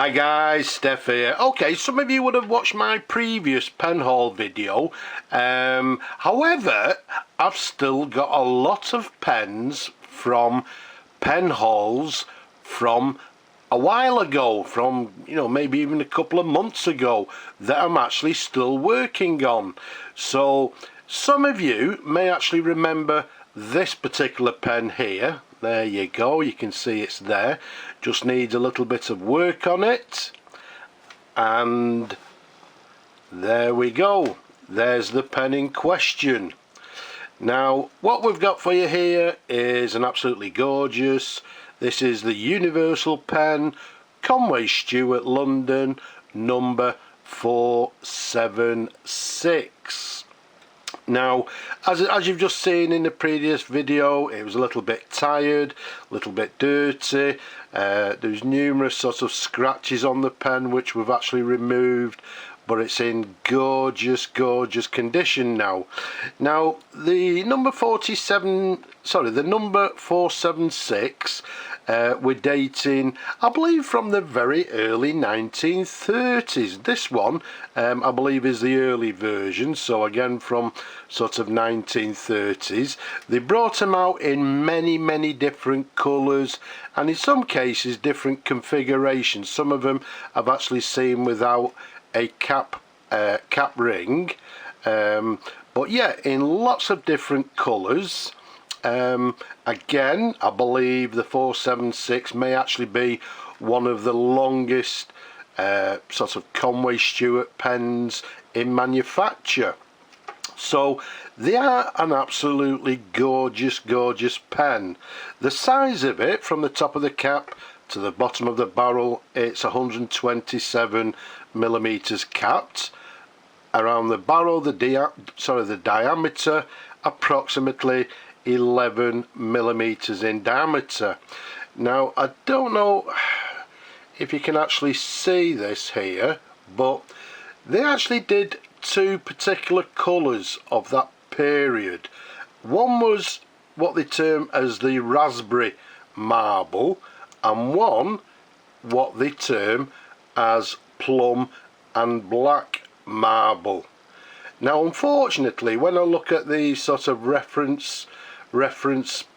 Hi guys, Steph here. Okay, some of you would have watched my previous pen haul video. However, I've still got a lot of pens from pen hauls from a while ago, from maybe even a couple of months ago, that I'm actually still working on. So some of you may actually remember this particular pen here. There you go, you can see it's there. Just needs a little bit of work on it, and there we go. There's the pen in question. Now what we've got for you here is an absolutely gorgeous, this is the Universal pen, Conway Stewart London, number 476. Now, as you've just seen in the previous video, it was a little bit tired, a little bit dirty. There's numerous sort of scratches on the pen which we've actually removed, but it's in gorgeous condition now. Now the number 476, we're dating, I believe, from the very early 1930s. This one I believe is the early version, so again from sort of 1930s. They brought them out in many different colours, and in some cases different configurations. Some of them I've actually seen without a cap ring, but yeah, in lots of different colours. Again, I believe the 476 may actually be one of the longest sort of Conway Stewart pens in manufacture. So they are an absolutely gorgeous pen. The size of it, from the top of the cap to the bottom of the barrel, it's 127 millimeters capped. Around the barrel, the diameter approximately 11 millimeters in diameter. Now I don't know if you can actually see this here, but they actually did two particular colours of that period. One was what they term as the raspberry marble, and one what they term as plum and black marble. Now unfortunately, when I look at these sort of reference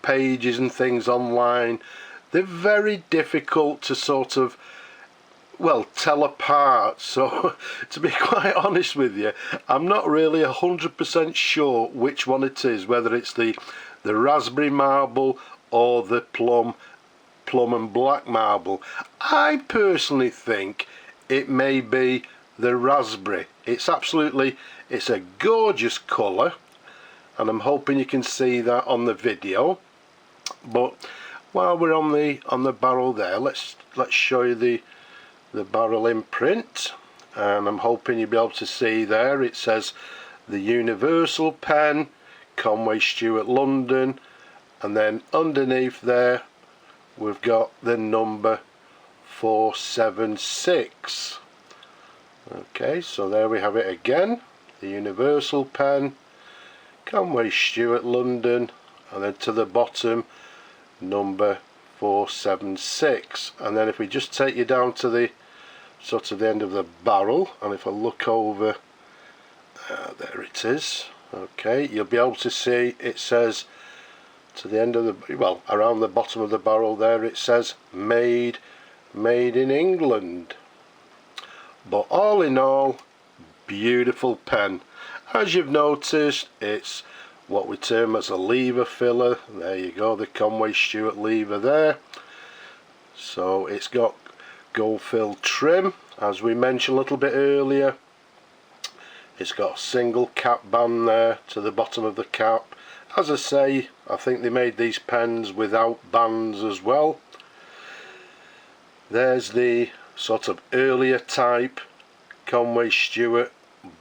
pages and things online, they're very difficult to sort of, well, tell apart. So to be quite honest with you, I'm not really 100% sure which one it is, whether it's the raspberry marble or the plum and black marble. I personally think it may be the raspberry. It's a gorgeous colour, and I'm hoping you can see that on the video. But while we're on the barrel there, let's show you the barrel imprint, and I'm hoping you'll be able to see there it says the Universal pen, Conway Stewart London, and then underneath there we've got the number 476. Okay, so there we have it again, the Universal pen, Conway Stewart London, and then to the bottom number 476. And then if we just take you down to the sort of the end of the barrel, and if I look over, there it is. Okay, you'll be able to see it says to the end of the, well, around the bottom of the barrel there, it says made in England. But all in all, beautiful pen. As you've noticed, it's what we term as a lever filler. There you go, the Conway Stewart lever there. So it's got gold fill trim, as we mentioned a little bit earlier. It's got a single cap band there to the bottom of the cap. As I say, I think they made these pens without bands as well. There's the sort of earlier type Conway Stewart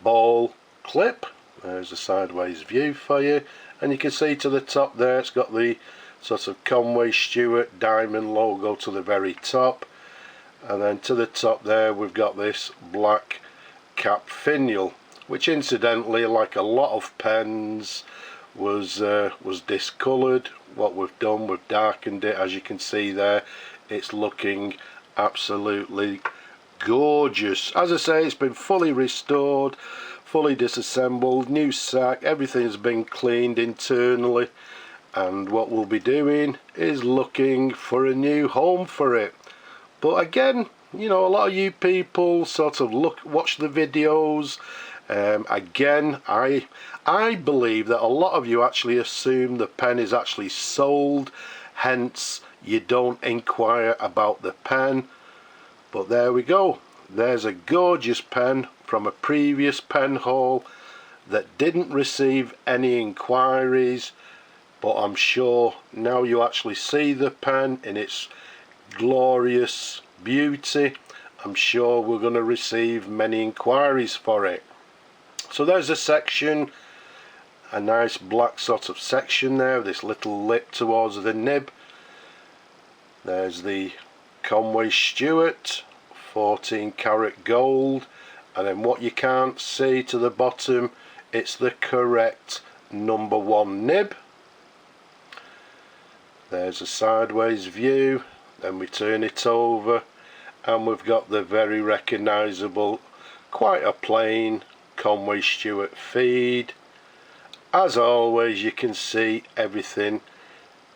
ball clip. There's a sideways view for you, and you can see to the top there it's got the sort of Conway Stewart diamond logo to the very top, and then to the top there we've got this black cap finial, which incidentally, like a lot of pens, was discoloured. What we've done, we've darkened it. As you can see there, it's looking absolutely gorgeous. As I say, it's been fully restored, fully disassembled, new sack, everything's been cleaned internally, and what we'll be doing is looking for a new home for it. But again, you know, a lot of you people sort of watch the videos. Again, I believe that a lot of you actually assume the pen is actually sold, hence you don't inquire about the pen. But there we go, there's a gorgeous pen from a previous pen haul that didn't receive any inquiries, but I'm sure now you actually see the pen in its glorious beauty, I'm sure we're going to receive many inquiries for it. So there's a section, a nice black sort of section there, this little lip towards the nib. There's the Conway Stewart 14 karat gold, and then what you can't see to the bottom, it's the correct number 1 nib. There's a sideways view, then we turn it over and we've got the very recognisable, quite a plain Conway Stewart feed. As always, you can see everything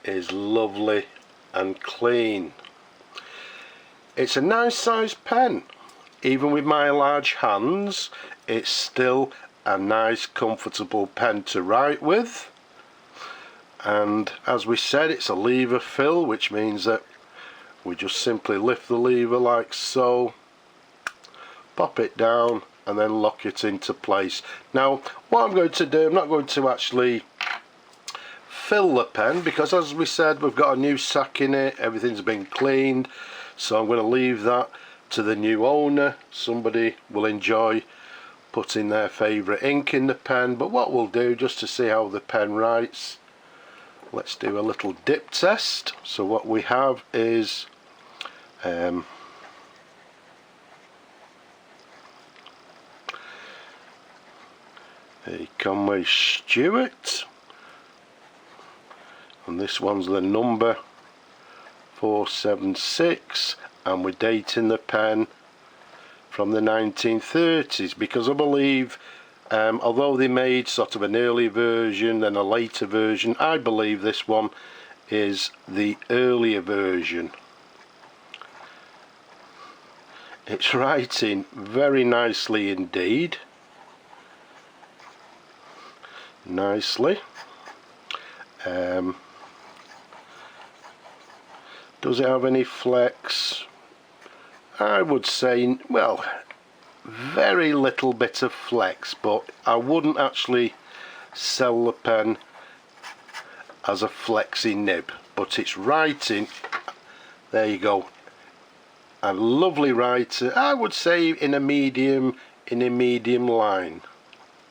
is lovely and clean. It's a nice sized pen. Even with my large hands, it's still a nice comfortable pen to write with. And as we said, it's a lever fill, which means that we just simply lift the lever like so, pop it down and then lock it into place. Now what I'm going to do, I'm not going to actually fill the pen because, as we said, we've got a new sack in it, everything's been cleaned, so I'm going to leave that to the new owner. Somebody will enjoy putting their favourite ink in the pen. But what we'll do, just to see how the pen writes, let's do a little dip test. So what we have is a Conway Stewart, and this one's the number 476, and we're dating the pen from the 1930s, because I believe although they made sort of an early version and a later version, I believe this one is the earlier version. It's writing very nicely indeed. Nicely. Does it have any flex? I would say, well, very little bit of flex, but I wouldn't actually sell the pen as a flexy nib. But it's writing, there you go, a lovely writer. I would say in a medium line.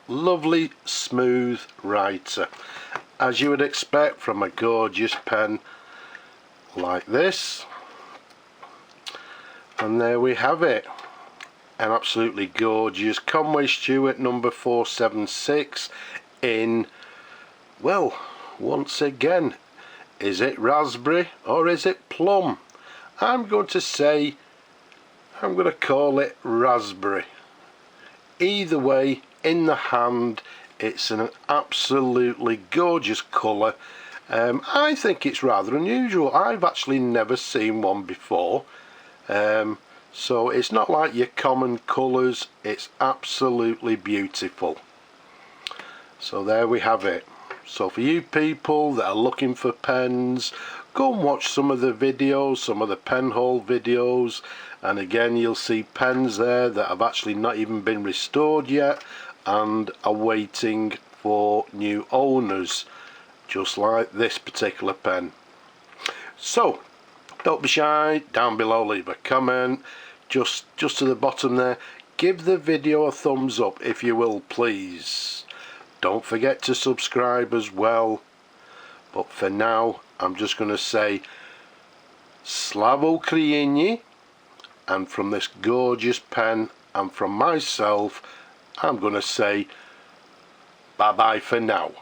Lovely smooth writer, as you would expect from a gorgeous pen like this. And there we have it, an absolutely gorgeous Conway Stewart number 476 in, well, once again, is it raspberry or is it plum? I'm going to say, I'm going to call it raspberry. Either way, in the hand, it's an absolutely gorgeous colour. I think it's rather unusual. I've actually never seen one before. So it's not like your common colours, it's absolutely beautiful. So there we have it. So for you people that are looking for pens, go and watch some of the videos, some of the pen haul videos, and again you'll see pens there that have actually not even been restored yet and are waiting for new owners, just like this particular pen. So don't be shy, down below leave a comment, just to the bottom there, give the video a thumbs up if you will please. Don't forget to subscribe as well. But for now, I'm just going to say Slavo Ukraini, and from this gorgeous pen and from myself, I'm going to say bye bye for now.